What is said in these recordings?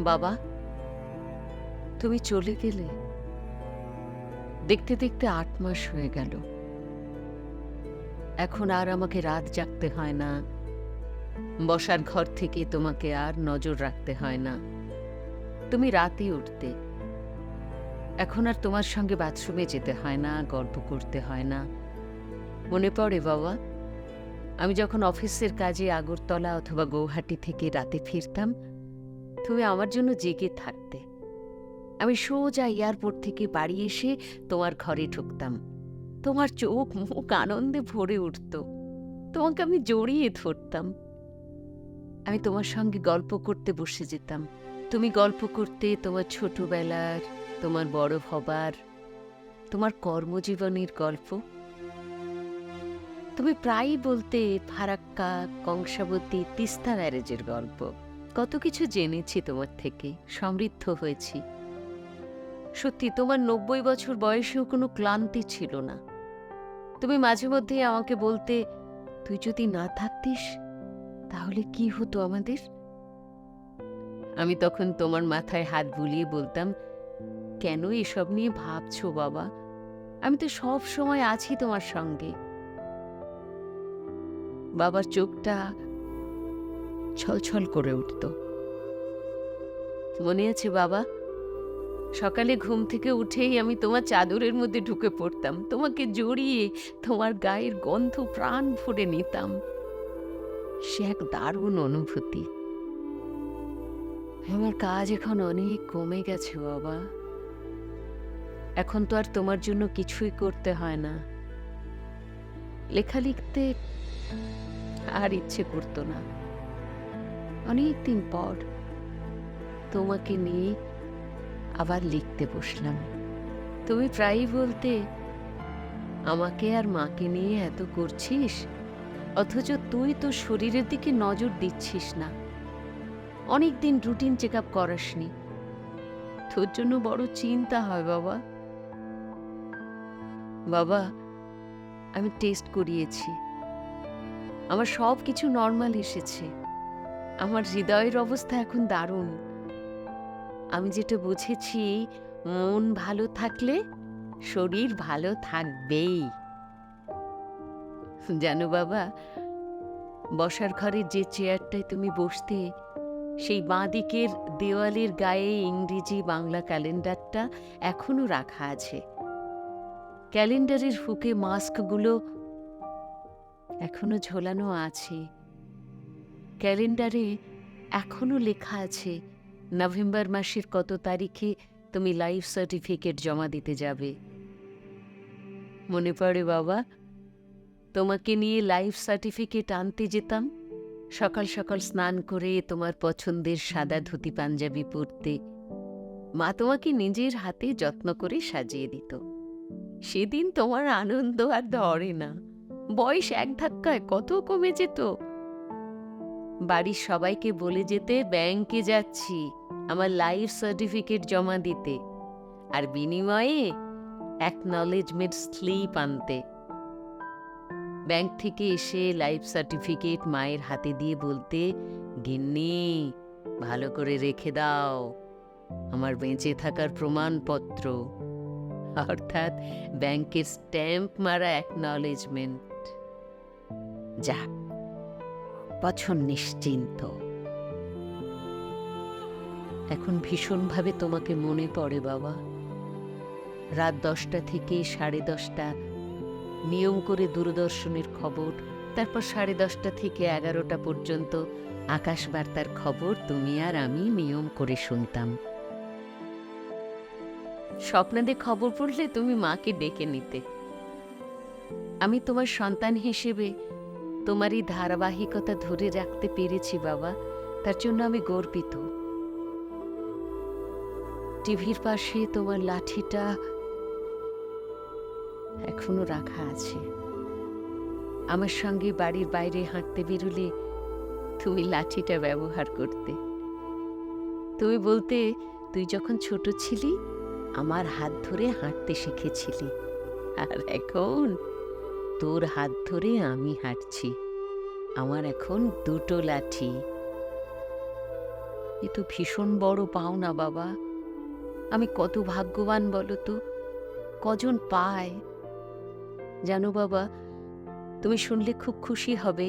বাবা, তুমি চলে গেলে দেখতে দেখতে ৮ মাস হয়ে গেল। এখন আর আমাকে রাত জাগতে হয় না, বসার ঘর থেকে তোমাকে আর নজর রাখতে হয় না। তুমি রাতে উঠতে। এখন আর তোমার সঙ্গে বাথরুমে যেতে হয় না, গল্প করতে হয় না। মনে পড়ে বাবা, আমি যখন অফিসের কাজে আগরতলা অথবা গৌহাটি থেকে রাতে ফিরতাম, তুমি আমার জন্য জেগে থাকতে। আমি সোজা এয়ারপোর্ট থেকে বাড়ি এসে তোমার ঘরে ঢুকতাম। তোমার চোখ মুখ আনন্দে ভরে উঠত। তোমাকে আমি জড়িয়ে ধরতাম। আমি তোমার সঙ্গে গল্প করতে বসে যেতাম। তুমি গল্প করতে তোমার ছোটবেলার, তোমার বড় হবার, তোমার কর্মজীবনের গল্প। তুমি প্রায়ই বলতে ফারাক্কা, কংসাবতী, তিস্তা ব্যারেজের গল্প। কত কিছু জেনেছি তোমার থেকে, সমৃদ্ধ হয়েছি। সত্যি, তোমার ৯০ বছর বয়সেও কোনো ক্লান্তি ছিল না। তুমি মাঝে মধ্যেই আমাকে বলতে, তুই যদি না থাকতিস তাহলে কি হতো আমাদের। আমি তখন তোমার মাথায় হাত বুলিয়ে বলতাম, কেন এসব নিয়ে ভাবছো বাবা, আমি তো সব সময় আছি তোমার সঙ্গে। বাবার চোখটা ছলছল করে উঠত। মনে আছে বাবা, সকালে ঘুম থেকে উঠেই আমি তোমার চাদরের মধ্যে ঢুকে পড়তাম, তোমাকে জড়িয়ে তোমার গায়ের গন্ধ প্রাণ ভরে নিতাম। সে এক দারুণ অনুভূতি। আমার কাজ এখন অনেক কমে গেছে বাবা। এখন তো আর তোমার জন্য কিছুই করতে হয় না। লেখা লিখতে আর ইচ্ছে করতো না। অনেকদিন পর তোমাকে নিয়ে আবার লিখতে বসলাম। তুমি প্রায়ই বলতে, আমাকে আর মাকে নিয়ে এত করছিস, অথচ তুই তো শরীরের দিকে নজর দিচ্ছিস না। অনেকদিন রুটিন চেক আপ করাসনি। তোর জন্য বড় চিন্তা হয় বাবা। বাবা, আমি টেস্ট করিয়েছি, আমার সব কিছু নর্মাল এসেছে। আমার হৃদয়ের অবস্থা এখন দারুণ। আমি যেটা বুঝেছি, মন ভালো থাকলে শরীর ভালো থাকবেই। জানো বাবা, বসার ঘরের যে চেয়ারটায় তুমি বসতে, সেই বাঁ দিকের দেওয়ালের গায়ে ইংরেজি বাংলা ক্যালেন্ডারটা এখনো রাখা আছে। ক্যালেন্ডারের হুকে মাস্কগুলো এখনো ঝোলানো আছে। ক্যালেন্ডারে এখনো লেখা আছে নভেম্বর মাসের কত তারিখে তুমি লাইফ সার্টিফিকেট জমা দিতে যাবে। মনে পড়ে বাবা, তোমাকে নিয়ে লাইফ সার্টিফিকেট আনতে যেতাম। সকাল সকাল স্নান করে তোমার পছন্দের সাদা ধুতি পাঞ্জাবি পরতে মা তোমাকে নিজের হাতে যত্ন করে সাজিয়ে দিত। সেদিন তোমার আনন্দ আর ধরে না। বয়স এক ধাক্কায় কত কমে যেত। বাড়ির সবাইকে বলে যেতে, ব্যাংকে যাচ্ছি আমার লাইফ সার্টিফিকেট জমা দিতে, আর বিনিময়ে অ্যাকনলেজমেন্ট স্লিপ আনতে। ব্যাংক থেকে এসে লাইফ সার্টিফিকেট মায়ের হাতে দিয়ে বলতে, গিন্নি ভালো করে রেখে দাও, আমার বেঁচে থাকার প্রমাণপত্র, অর্থাৎ ব্যাংকের স্ট্যাম্প মারা অ্যাকনলেজমেন্ট। যাক, বছর নিশ্চিন্ত। এখন ভীষণভাবে তোমাকে মনে পড়ে বাবা। রাত 10টা থেকে 10:30 নিয়ম করে দূরদর্শনের খবর, তারপর 10:30 থেকে 11টা পর্যন্ত আকাশবার্তার খবর তুমি আর আমি নিয়ম করে শুনতাম। স্বপ্নাদে খবর পড়লে তুমি মাকে ডেকে নিতে। আমি তোমার সন্তান হিসেবে তোমার এই ধারাবাহিকতা ধরে রাখতে পেরেছি বাবা, তার জন্য আমি গর্বিত। টিভির পাশে তোমার লাঠিটা এখনো রাখা আছে। আমার সঙ্গে বাড়ির বাইরে হাঁটতে বেরোলে তুমি লাঠিটা ব্যবহার করতে। তুমি বলতে, তুই যখন ছোট ছিলি আমার হাত ধরে হাঁটতে শিখেছিলি, আর এখন তোর হাত ধরে আমি হাঁটছি। আমার এখন 2টো লাঠি। এ তো ভীষণ বড় পাওনা বাবা। আমি কত ভাগ্যবান বলো তো, কজন পায়। জানো বাবা, তুমি শুনলে খুব খুশি হবে,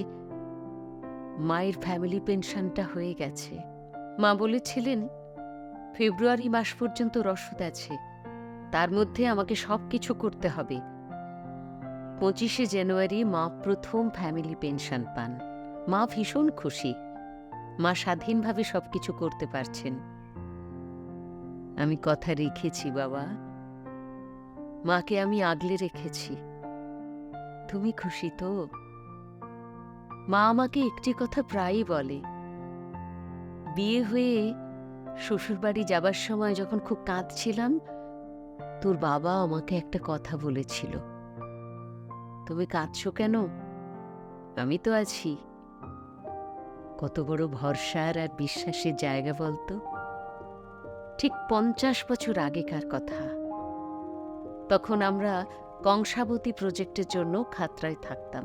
মায়ের ফ্যামিলি পেনশনটা হয়ে গেছে। মা বলেছিলেন ফেব্রুয়ারি মাস পর্যন্ত রসদ আছে, তার মধ্যে আমাকে সব কিছু করতে হবে। 25শে জানুয়ারি মা প্রথম ফ্যামিলি পেনশন পান। মা ভীষণ খুশি, মা স্বাধীনভাবে সবকিছু করতে পারছেন। আমি কথা রেখেছি বাবা, মাকে আমি আগলে রেখেছি। তুমি খুশি তো? মা আমাকে একটি কথা প্রায়ই বলে, বিয়ে হয়ে শ্বশুরবাড়ি যাবার সময় যখন খুব কাঁদছিলাম, তোর বাবা আমাকে একটা কথা বলেছিল, তুমি কাঁদছো কেন, আমি তো আছি। কত বড় ভরসার আর বিশ্বাসের জায়গা বলতো। ঠিক 50 বছর আগেকার কথা। তখন আমরা কংসাবতী প্রজেক্টের জন্য খাতড়ায় থাকতাম।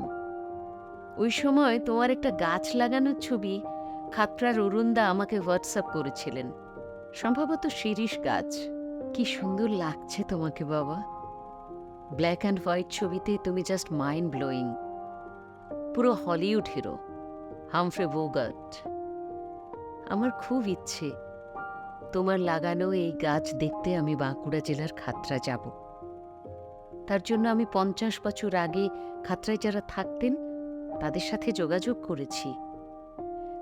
ওই সময় তোমার একটা গাছ লাগানোর ছবি খাতড়ার অরুণদা আমাকে হোয়াটসঅ্যাপ করেছিলেন, সম্ভবত শিরীষ গাছ। কি সুন্দর লাগছে তোমাকে বাবা, ব্ল্যাক অ্যান্ড হোয়াইট ছবিতে তুমি জাস্ট মাইন্ড ব্লোয়িং, পুরো হলিউড হিরো, হামফ্রে বোগার্ট। আমার খুব ইচ্ছে তোমার লাগানো এই গাছ দেখতে আমি বাঁকুড়া জেলার খাতড়া যাব। তার জন্য আমি 50 বছর আগে খাতড়ায় যারা থাকতেন তাদের সাথে যোগাযোগ করেছি।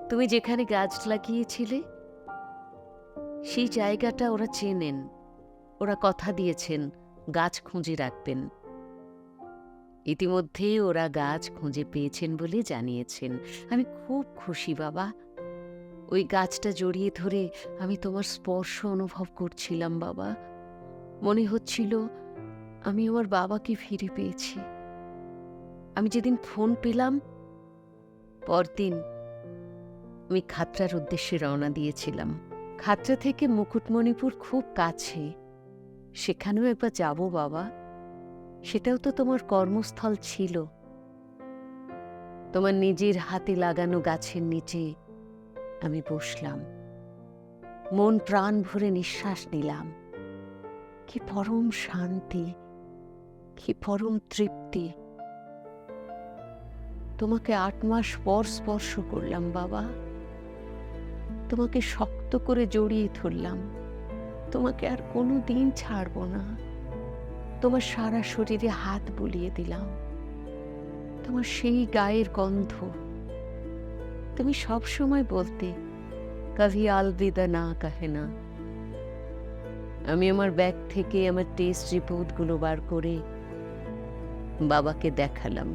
তুমি যেখানে গাছ লাগিয়েছিলে সেই জায়গাটা ওরা চেনেন, ওরা কথা দিয়েছেন গাছ খুঁজে রাখবেন। ইতিমধ্যে ওরা গাছ খুঁজে পেয়েছেন বলে জানিয়েছেন। আমি খুব খুশি বাবা। ওই গাছটা জড়িয়ে ধরে আমি তোমার স্পর্শ অনুভব করছিলাম বাবা। মনে হচ্ছিল আমি আমার বাবাকে ফিরে পেয়েছি। আমি যেদিন ফোন পেলাম, পরদিন আমি খাতড়ার উদ্দেশ্যে রওনা দিয়েছিলাম। খাতড়া থেকে মুকুটমণিপুর খুব কাছে, সেখানেও একবার যাব বাবা। সেটাও তো তোমার কর্মস্থল ছিল। তোমার নিজের হাতে লাগানো গাছের নিচে আমি বসলাম, মন প্রাণ ভরে নিঃশ্বাস নিলাম। কি পরম শান্তি, কি পরম তৃপ্তি। তোমাকে 8 মাস পর স্পর্শ করলাম বাবা, তোমাকে শক্ত করে জড়িয়ে ধরলাম। তোমাকে আর কোনো দিন ছাড়ব না। তোমার সারা শরীরে হাত বুলিয়ে দিলাম, তোমার সেই গায়ের গন্ধ। তুমি সব সময় বলতে কভি আলবিদা না কাহে না। আমি আমার ব্যাগ থেকে আমার টেস্ট রিপোর্টগুলো বার করে বাবাকে দেখালাম।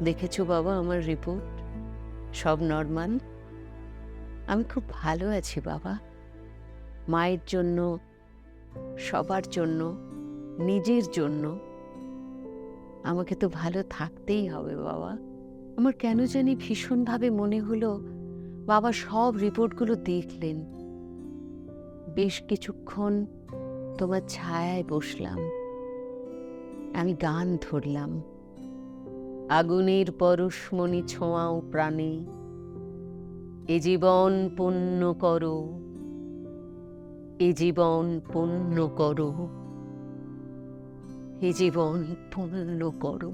দেখেছো বাবা আমার রিপোর্ট, সব নর্মাল। আমি খুব ভালো আছি বাবা। মায়ের জন্য, সবার জন্য, নিজের জন্য আমাকে তো ভালো থাকতেই হবে বাবা। আমার কেন জানি ভীষণভাবে মনে হলো বাবা সব রিপোর্টগুলো দেখলেন। বেশ কিছুক্ষণ তোমার ছায়ায় বসলাম, আমি গান ধরলাম। আগুনের পরশমণি ছোঁয়াও প্রাণে, এ জীবন পুণ্য করো, এ জীবন পুণ্য করো, এ জীবন পুণ্য করো।